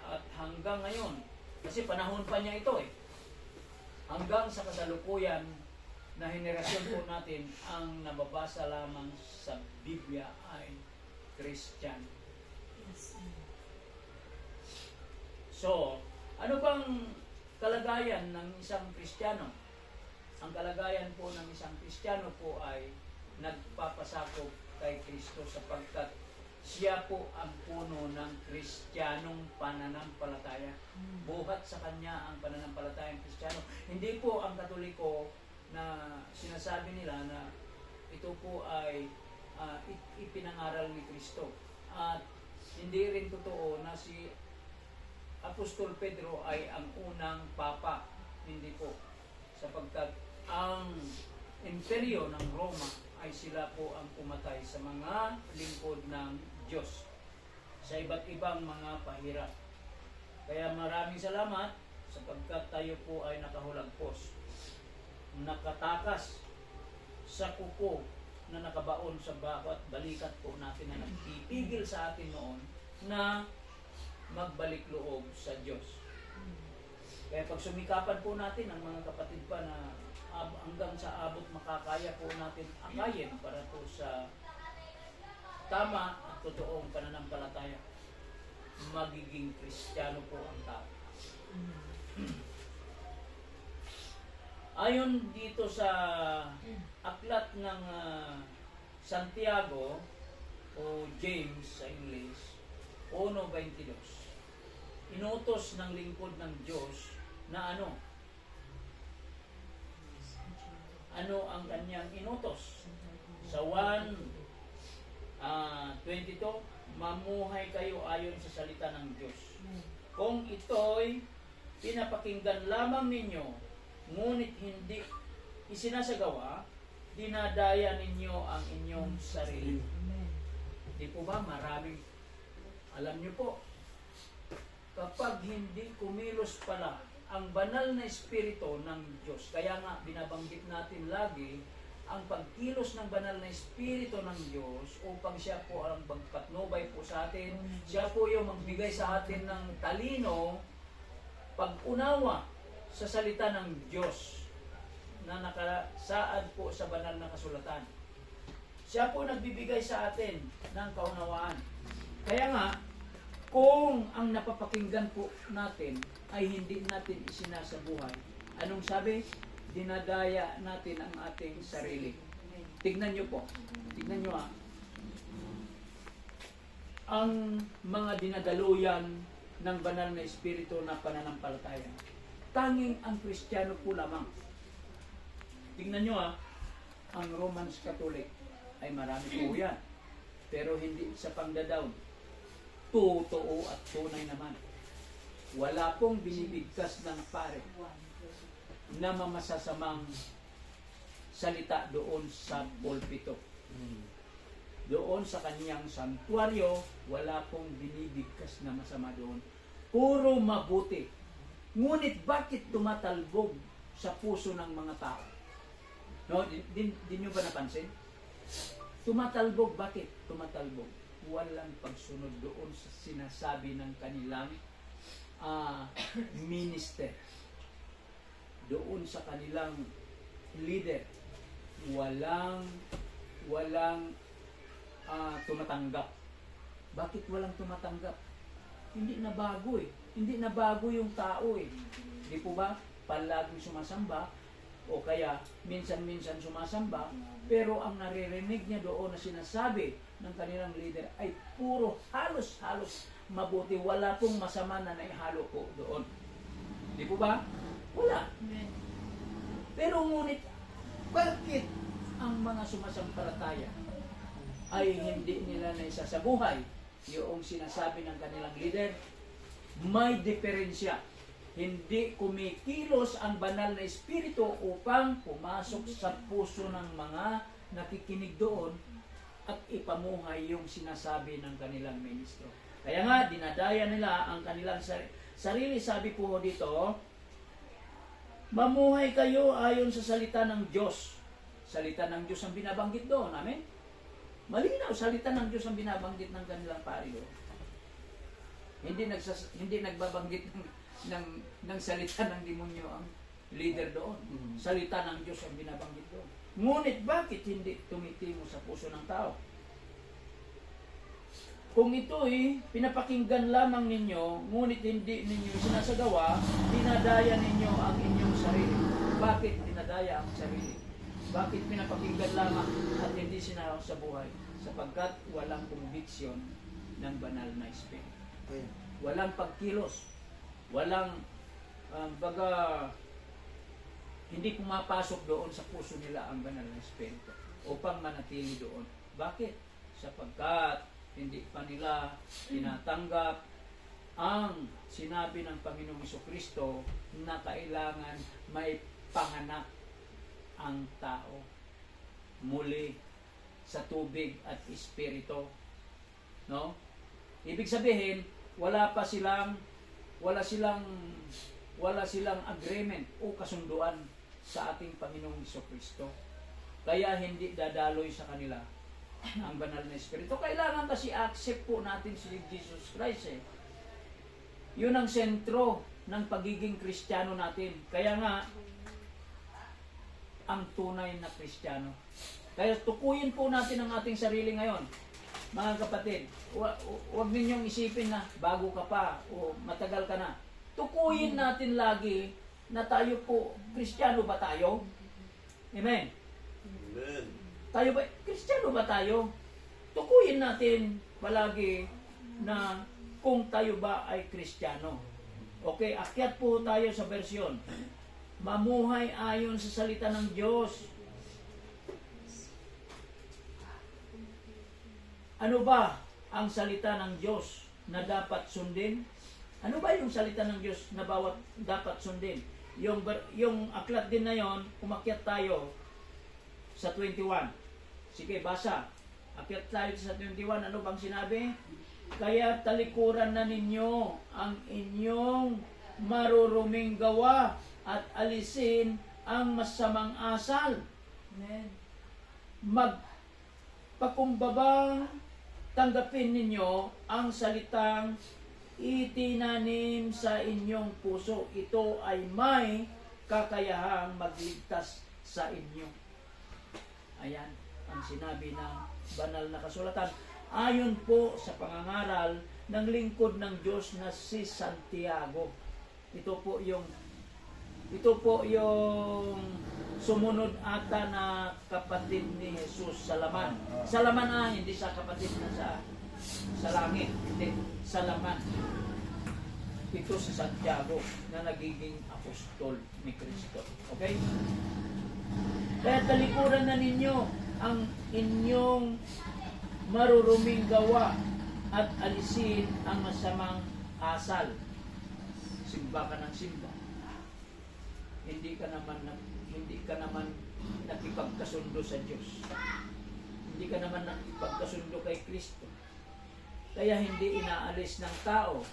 at hanggang ngayon. Kasi panahon pa niya ito hanggang sa kasalukuyan na henerasyon po natin ang nababasa lamang sa Biblia ay Christian. So, ano bang kalagayan ng isang Kristiyano? Ang kalagayan po ng isang Kristiyano po ay nagpapasakop kay Kristo sapagkat siya po ang puno ng Kristiyanong pananampalataya. Buhat sa kanya ang pananampalatayang Kristiyano. Hindi po ang Katoliko na sinasabi nila na ito po ay ipinangaral ni Kristo. At hindi rin totoo na si Apostol Pedro ay ang unang papa. Hindi po. Sapagkat ang imperyo ng Roma ay sila po ang pumatay sa mga lingkod ng Diyos sa iba't ibang mga pahirap. Kaya maraming salamat sapagkat tayo po ay nakahulagpos, nakatakas sa kuko na nakabaon sa bawat balikat po natin na nagpipigil sa atin noon na magbalik loob sa Diyos. Kaya pag sumikapan po natin ang mga kapatid pa na hanggang sa abot makakaya po natin akayin para po sa tama at totoong pananampalataya, magiging Kristiyano po ang tao. Ayon dito sa aklat ng Santiago o James sa English, 1:22, inutos ng lingkod ng Diyos na ano ang kanyang inutos? Sa 1:22, mamuhay kayo ayon sa salita ng Diyos. Kung ito'y pinapakinggan lamang ninyo, ngunit hindi isinasagawa, dinadaya ninyo ang inyong sarili. Di po ba maraming, alam niyo po, kapag hindi kumilos pala ang banal na espiritu ng Diyos, kaya nga binabanggit natin lagi, ang pagkilos ng banal na espiritu ng Diyos upang siya po ang magpatnubay po sa atin, siya po yung magbigay sa atin ng talino, pag-unawa sa salita ng Diyos na nakasaad po sa banal na kasulatan. Siya po nagbibigay sa atin ng kaunawaan. Kaya nga, kung ang napapakinggan po natin ay hindi natin isinasabuhay, anong sabi? Dinadaya natin ang ating sarili. Tignan nyo po. Tignan nyo ang mga dinadaluyan ng banal na espiritu na pananampalataya. Tanging ang Kristiyano po lamang. Tignan nyo ang Romans Catholic ay marami po yan. Pero hindi sa pangdadown. Totoo at tunay naman. Wala pong binibigkas ng pare na mamasasamang salita doon sa pulpito. Doon sa kaniyang santuaryo, wala pong binibigkas na masama doon. Puro mabuti. Ngunit bakit tumatalbog sa puso ng mga tao? No, din nyo ba napansin? Tumatalbog. Bakit tumatalbog? Walang pagsunod doon sa sinasabi ng kanilang minister. Doon sa kanilang leader. Walang tumatanggap. Bakit walang tumatanggap? Hindi na bago eh. Hindi na bago yung tao eh. Di po ba? Palaging sumasamba o kaya minsan-minsan sumasamba, pero ang naririnig niya doon na sinasabi ng kanilang leader ay puro halos mabuti. Wala pong masama na naihalo po doon. Di po ba? Wala. Pero ngunit, bakit ang mga sumasampalataya ay hindi nila naisasabuhay yung sinasabi ng kanilang leader? May diferensya. Hindi kumikilos ang banal na espiritu upang pumasok sa puso ng mga nakikinig doon at ipamuhay yung sinasabi ng kanilang ministro. Kaya nga, dinadaya nila ang kanilang sarili. Sabi po dito, mamuhay kayo ayon sa salita ng Diyos. Salita ng Diyos ang binabanggit doon. Amen? Malinaw, salita ng Diyos ang binabanggit ng kanilang pari doon. Hindi nagbabanggit ng salita ng demonyo ang leader doon. Salita ng Diyos ang binabanggit doon. Ngunit bakit hindi tumitimo sa puso ng tao? Kung ito'y pinapakinggan lamang ninyo, ngunit hindi ninyo sinasagawa, dinadaya ninyo ang inyong sarili. Bakit dinadaya ang sarili? Bakit pinapakinggan lamang at hindi sinasagawa sa buhay? Sapagkat walang conviction ng banal na espiritu. Walang pagkilos. Walang, hindi pumapasok doon sa puso nila ang banal na espiritu upang manatili doon. Bakit? Sapagkat hindi pa nila tinatanggap ang sinabi ng Panginoong Jesucristo na kailangan may panganak ang tao muli sa tubig at espiritu. No? Ibig sabihin, wala silang agreement o kasunduan sa ating Panginoong Jesucristo. Kaya hindi dadaloy sa kanila ang banal na espiritu. Kailangan kasi accept po natin si Jesus Christ eh. Yun ang sentro ng pagiging Kristiyano natin. Kaya nga, ang tunay na Kristiyano. Kaya tukuyin po natin ang ating sarili ngayon. Mga kapatid, huwag ninyong isipin na bago ka pa o matagal ka na. Tukuyin natin lagi na tayo po, Kristiyano ba tayo? Amen? Amen. Tayo ba, Kristiyano ba tayo? Tukuyin natin palagi na kung tayo ba ay Kristiyano. Okay, akyat po tayo sa bersyon. Mamuhay ayon sa salita ng Diyos. Ano ba ang salita ng Diyos na dapat sundin? Ano ba yung salita ng Diyos na bawat dapat sundin? Yung aklat din na yon, umakyat tayo sa 21. Sige, basa. Akyat tayo sa 21. Ano bang sinabi? Kaya talikuran na ninyo ang inyong maruruming gawa at alisin ang masamang asal. Amen. Magpakumbabang tanggapin ninyo ang salitang itinanim sa inyong puso. Ito ay may kakayahang magligtas sa inyo. Ayan ang sinabi ng banal na kasulatan. Ayon po sa pangangaral ng lingkod ng Diyos na si Santiago. Ito po yung sumunod ata na kapatid ni Jesus sa laman. Sa laman hindi sa kapatid na sa langit. Hindi, sa laman. Ito si Santiago na nagiging apostol ni Kristo. Okay? Kaya talikuran na ninyo ang inyong maruruming gawa at alisin ang masamang asal. Simba ka ng simba. Hindi ka naman nakipagkasundo sa Diyos. Hindi ka naman nakipagkasundo kay Kristo. Kaya hindi inaalis ng tao.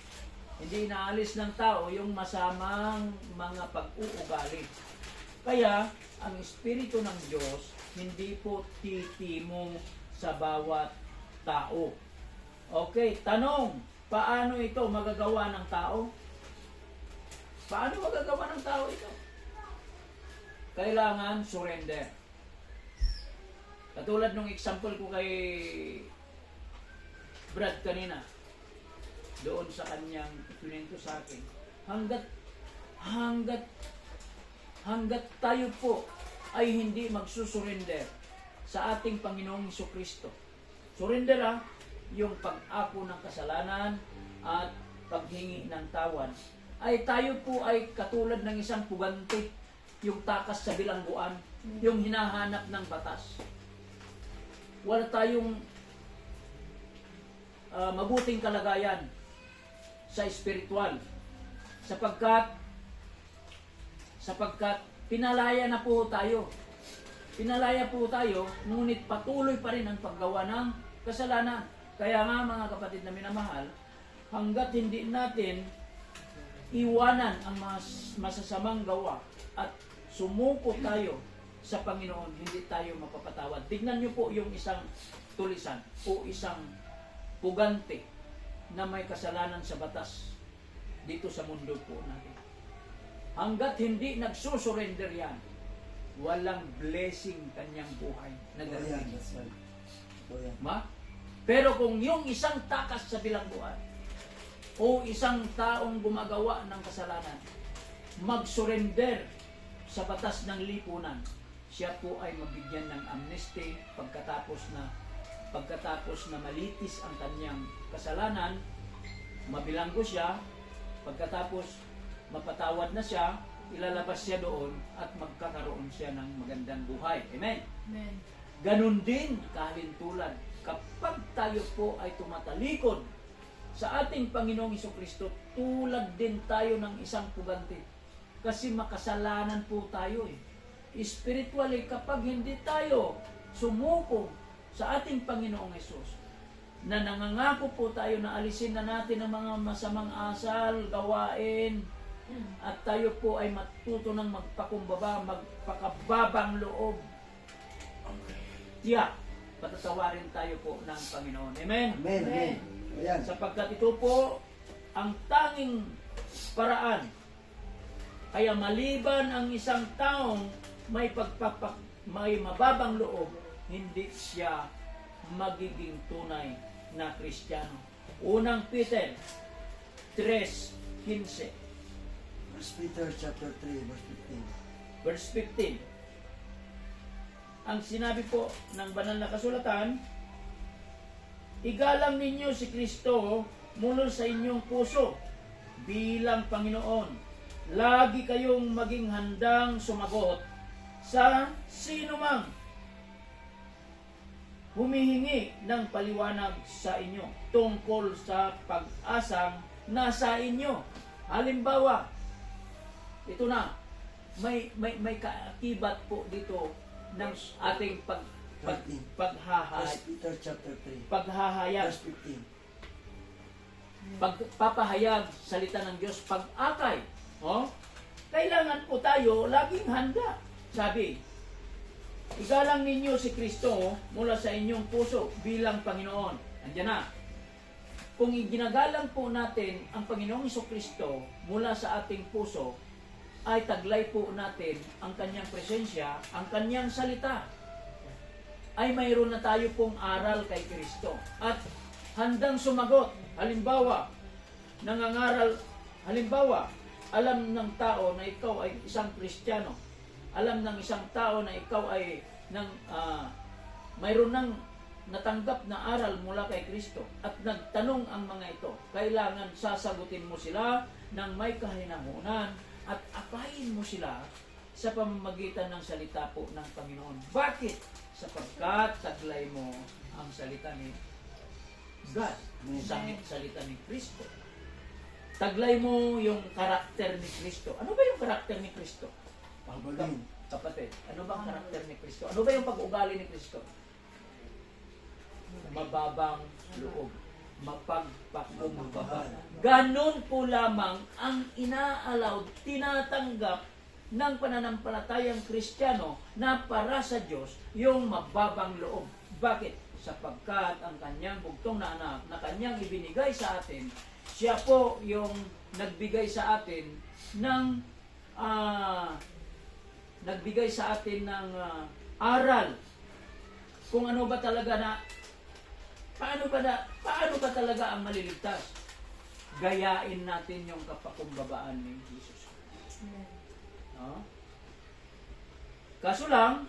Hindi inaalis ng tao yung masamang mga pag-uugali. Kaya ang Espiritu ng Diyos hindi po titimo sa bawat tao. Okay, tanong, paano ito magagawa ng tao? Paano magagawa ng tao ito? Kailangan surrender. Katulad nung example ko kay Brad kanina, doon sa kanyang ikinento sa akin, hanggat tayo po ay hindi magsusurrender sa ating Panginoong Jesucristo. Surrender yung pag-ako ng kasalanan at paghingi ng tawad, ay tayo po ay katulad ng isang pugante, yung takas sa bilangguan, yung hinahanap ng batas. Wala tayong mabuting kalagayan sa espiritual sapagkat pinalaya na po tayo. Pinalaya po tayo, ngunit patuloy pa rin ang paggawa ng kasalanan. Kaya nga mga kapatid na minamahal, hanggat hindi natin iwanan ang masasamang gawa at sumuko tayo sa Panginoon, hindi tayo mapapatawad. Tignan niyo po yung isang tulisan o isang pugante na may kasalanan sa batas dito sa mundo po natin. Hanggat hindi nagsusurrender yan, walang blessing kanyang buhay na darating. Pero kung yung isang takas sa bilangguan o isang taong gumagawa ng kasalanan, mag-surrender sa batas ng lipunan, siya po ay mabigyan ng amnesty pagkatapos na malitis ang kanyang kasalanan, mabilanggo siya, pagkatapos mapatawad na siya, ilalabas siya doon at magkakaroon siya ng magandang buhay. Amen? Amen. Ganon din kahalintulad kapag tayo po ay tumatalikod sa ating Panginoong Jesucristo, tulad din tayo ng isang pugante. Kasi makasalanan po tayo Spiritually, kapag hindi tayo sumuko sa ating Panginoong Hesus, na nangangako po tayo na alisin na natin ang mga masamang asal, gawain, at tayo po ay matuto ng magpakumbaba, magpakababang loob. Tiyak, patatawarin tayo po ng Panginoon. Amen? Amen. Amen. Ayan. Sapagkat ito po ang tanging paraan. Kaya maliban ang isang taong may mababang loob, hindi siya magiging tunay na Kristiyano. Unang Peter 3:15. 1 Peter chapter 3, verse 15. Verse 15. Ang sinabi po ng banal na kasulatan, igalang ninyo si Kristo mula sa inyong puso bilang Panginoon. Lagi kayong maging handang sumagot sa sino mang humihingi ng paliwanag sa inyo tungkol sa pag-asang nasa inyo. Halimbawa, ito na, may kaakibat po dito ng ating First Peter chapter 3, paghahayag, verse 15. pagpapahayag, salita ng Diyos, pag-akay. Oh? Kailangan po tayo laging handa. Sabi, igalang ninyo si Kristo mula sa inyong puso bilang Panginoon. Andiyan na. Kung ginagalang po natin ang Panginoong Kristo mula sa ating puso, ay taglay po natin ang kanyang presensya, ang kanyang salita. Ay mayroon na tayo pong aral kay Kristo. At handang sumagot. Halimbawa, alam ng tao na ikaw ay isang Kristiyano. Alam ng isang tao na ikaw ay mayroon ng natanggap na aral mula kay Kristo at nagtanong ang mga ito. Kailangan sasagutin mo sila ng may kahinahunan at akayin mo sila sa pamamagitan ng salita po ng Panginoon. Bakit? Sapagkat taglay mo ang salita ni God, salita ni Kristo. Taglay mo yung karakter ni Kristo. Ano ba yung karakter ni Kristo? Pagbaling. Kapatid, ano ba ang karakter ni Kristo? Ano ba yung pag-ugali ni Kristo? Mababang loob, mapagpakumbaba. Ganon po lamang ang ina-allow, tinatanggap ng pananampalatayang Kristiyano na para sa Diyos yung mababang loob. Bakit? Sapagkat ang kanyang bugtong na anak na kanyang ibinigay sa atin, siya po yung nagbigay sa atin ng aral kung ano ba talaga na paano ba talaga ang maliligtas. Gayain natin yung kapakumbabaan ni Jesus. No? Kaso lang,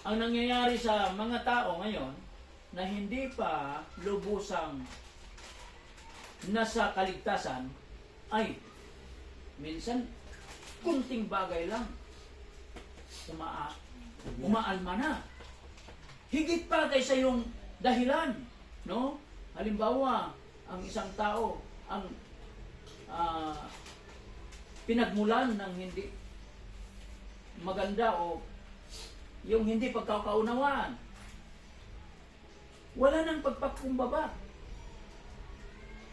ang nangyayari sa mga tao ngayon na hindi pa lubusang nasa kaligtasan ay minsan kunting bagay lang umaalma na. Higit pa kaysa yung dahilan, no? Halimbawa, ang isang tao ang pinagmulan ng hindi maganda o yung hindi pagkakaunawaan. Wala nang pagpakumbaba.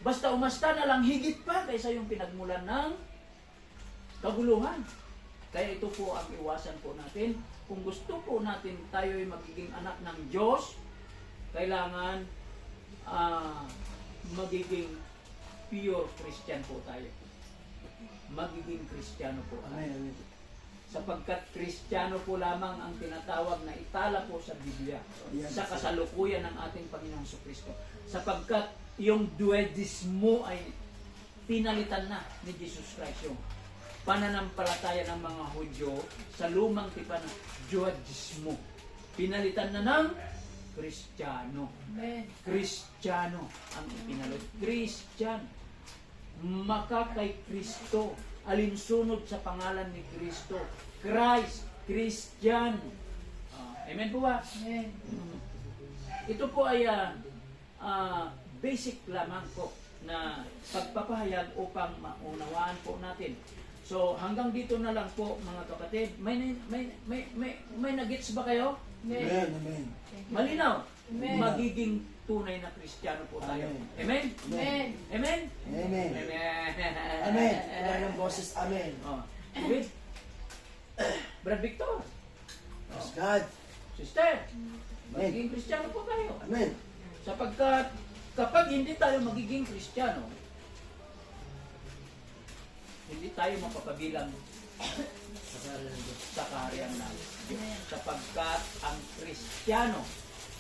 Basta umasta na lang higit pa kaysa yung pinagmulan ng kaguluhan. Kaya ito po ang iwasan po natin. Kung gusto po natin tayo'y magiging anak ng Diyos, kailangan magiging pure Christian po tayo. Magiging Kristiyano po tayo. Amen. Sapagkat Kristiyano po lamang ang tinatawag na itala po sa Biblia sa kasalukuyan ng ating Panginoong Kristo. Sapagkat yung duodismo ay pinalitan na ni Jesus Christ. Yung pananampalataya ng mga Hudyo sa lumang tipan ng duodismo. Pinalitan na ng Kristiyano. Kristiyano ang ipinalit. Kristiyano. Makakay Kristo. Alinsunod sa pangalan ni Kristo. Christ. Christian. Amen po ba? Amen. Ito po ay basic lamang po na pagpapahayag upang maunawaan po natin. So hanggang dito na lang po mga kapatid. May nagets ba kayo? Amen. Amen. Malinaw. Amen. Magiging tunay na Kristiyano po tayo. Amen? Amen. Amen? Amen. Amen. Amen. Wala ng boses. Amen. Oh. With Brad Victor. Praise God. Sister. Amen. Magiging Kristiyano po tayo. Amen. Sapagkat kapag hindi tayo magiging Kristiyano, hindi tayo mapapabilang sa kaharian ng Diyos. Sapagkat ang Kristiyano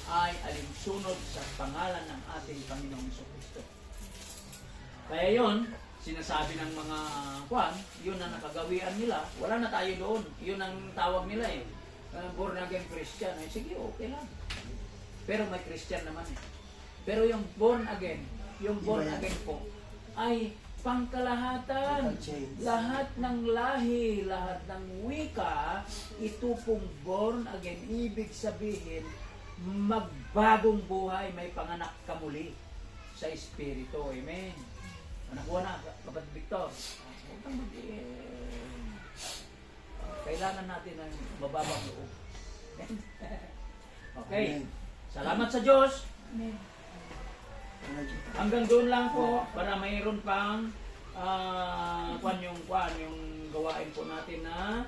ay alinsunod sa pangalan ng ating Panginoong Kristo. Kaya yon, sinasabi ng mga kwan, yun ang nakagawian nila. Wala na tayo doon. Yun ang tawag nila eh. Born again Christian. Eh, sige, okay lang. Pero may Christian naman eh. Pero yung born again po, ay pangkalahatan. Lahat ng lahi, lahat ng wika, ito pong born again. Ibig sabihin, magbagong buhay, may panganak ka muli sa Espiritu. Amen. Nakuha na, kapatid Victor. Huwag kang kailangan natin ng mababang loob. Okay. Salamat sa Diyos. Amen. Hanggang doon lang po para mayroon pang yung gawain po natin na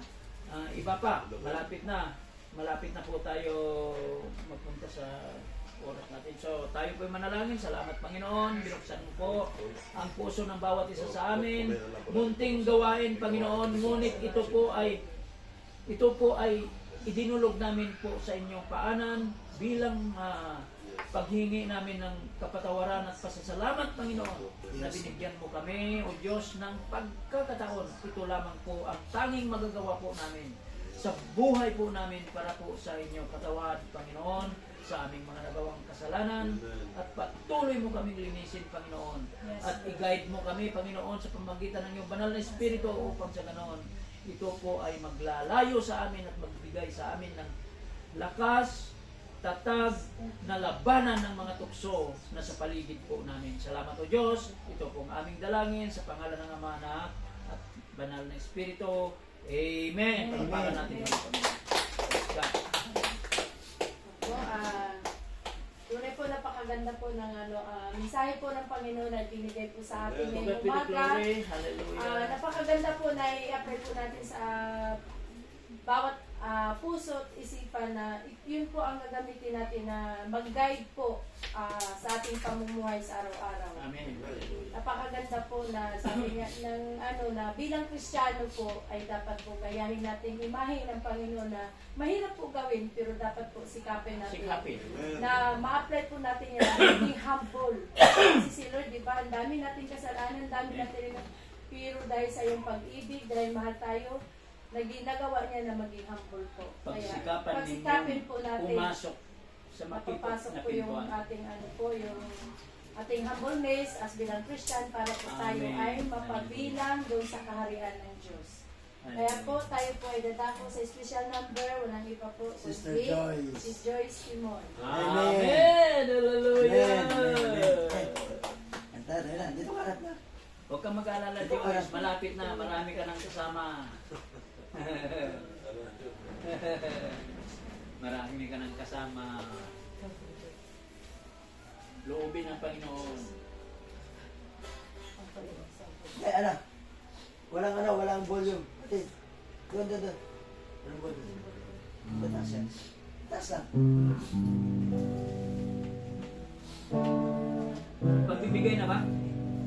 iba pa. Malapit na po tayo magpunta sa oras natin. So tayo po manalangin. Salamat Panginoon. Binuksan mo po ang puso ng bawat isa sa amin. Munting gawain Panginoon. Ngunit ito po ay idinulog namin po sa inyong paanan bilang paghingi namin ng kapatawaran at pasasalamat, Panginoon, na binigyan mo kami, O Diyos, ng pagkakataon. Ito lamang po ang tanging magagawa po namin sa buhay po namin para po sa inyong katawan, Panginoon, sa aming mga nagawang kasalanan, at patuloy mo kaming linisin, Panginoon. At i-guide mo kami, Panginoon, sa pamamagitan ng iyong banal na Espiritu upang sa ganoon, ito po ay maglalayo sa amin at magbigay sa amin ng lakas, tatag na labanan ng mga tukso na sa paligid po namin. Salamat o Diyos. Ito pong aming dalangin sa pangalan ng Ama, Anak at Banal na Espiritu. Amen. Pagpapakan natin ang Panginoon. Po, tunay po napakaganda po ng mensahe po ng Panginoon na binigay po sa atin ngayong umaga. Hallelujah. Napakaganda po na i-apply po natin sa bawat puso at isipan na yun po ang gagamitin natin na mag-guide po sa ating pamumuhay sa araw-araw. Amen. Napakaganda po na sabi nga ng na bilang Kristiyano po ay dapat po gayahin natin imahe ng Panginoon na mahirap po gawin pero dapat po sikapin natin. Na ma-apply po natin yan na maging humble. Kasi si Lord, di ba, ang dami natin kasalanan, ang dami natin pero dahil sa iyong pag-ibig, dahil mahal tayo, ginagawa niya na maging humble po. Kaya pagsikapin po natin, pumasok sa mapapasok na po yung pintuan. ating yung ating humbleness as bilang Christian para po tayo Amen. ay mapabilang doon sa kaharian ng Diyos. Kaya po tayo po ay dadako sa special number, walang iba po, Sister kundi Joyce. si Joyce Timon. Amen. Hallelujah. Amen. Dito ka na. Huwag kang mag-alala, Joyce. Malapit na. Marami ka nang kasama. Marami ka nang kasama. Loobin ng Panginoon. Ay, walang volume. Ate, doon. Walang volume. Taas yan. Taas lang. Pagbibigay na ba?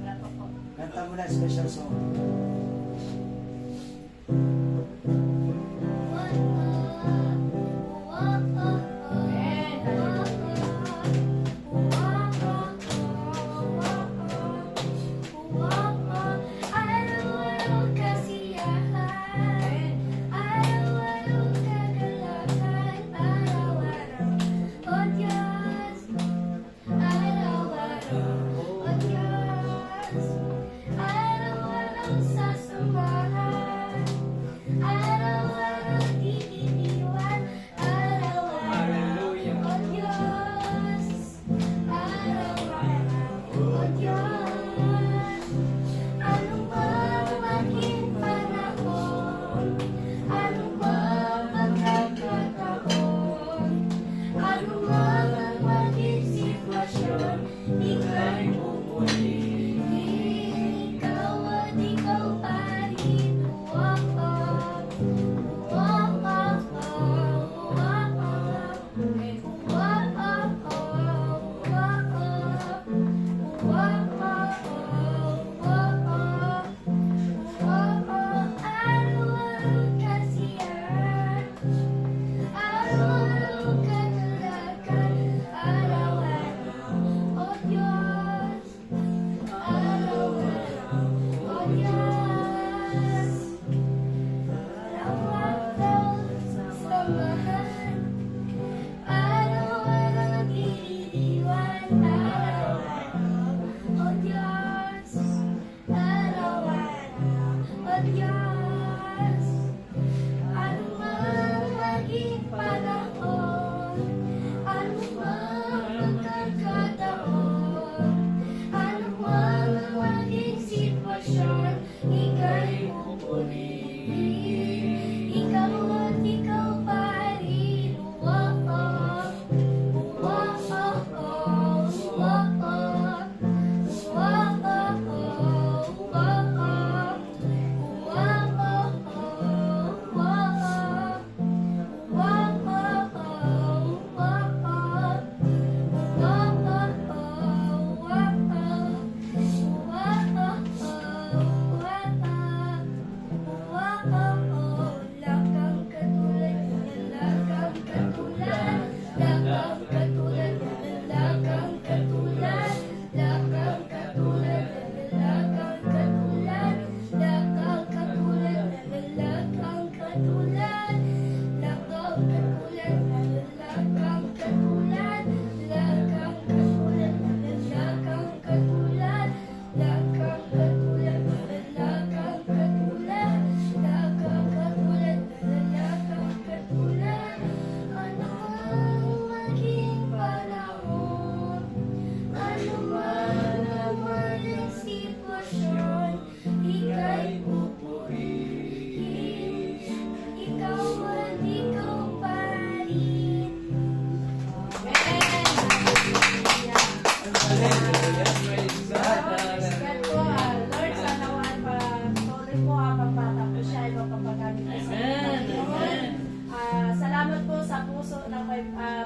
Wala pa po. Kanta mo na special song. Amen. Araw-araw, oh Diyos, araw-araw sa katulad, lakang katulad, lakang katulad, lakang katulad, lakang katulad, lakang katulad, lakang katulad, lakang katulad, lakang katulad. Ano ang maging panahon, ano man ang maging sitwasyon, ika'y pupurihin. Ikaw at ikaw pa rin. Praise God. Lord, sa nawan pa, tuloy mo pagpatapos siya, mapapagamit ka sa Amen. Panginoon. Amen. Salamat po sa puso ng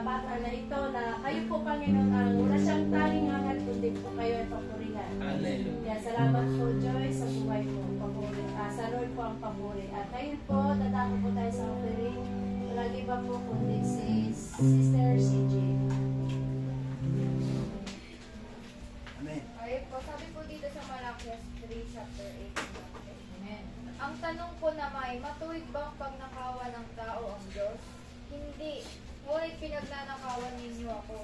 bata na ito na kayo po, Panginoon, ang wala siyang tanging hangat, kundi po kayo ay papurihan. Hallelujah. Kaya salamat po, Joy, sa buhay mo, papuri. Sa Lord po ang papuri. At ngayon po, dadako po tayo sa offering. Walang iba po kundi si Sister CJ. Amen. Okay po, sabi po dito sa Malakias 3 chapter 8. Amen. Ang tanong po na matuwid ba ang pagnakawan ng tao ang Diyos? Hindi. Ngunit pinagnanakawan ninyo ako.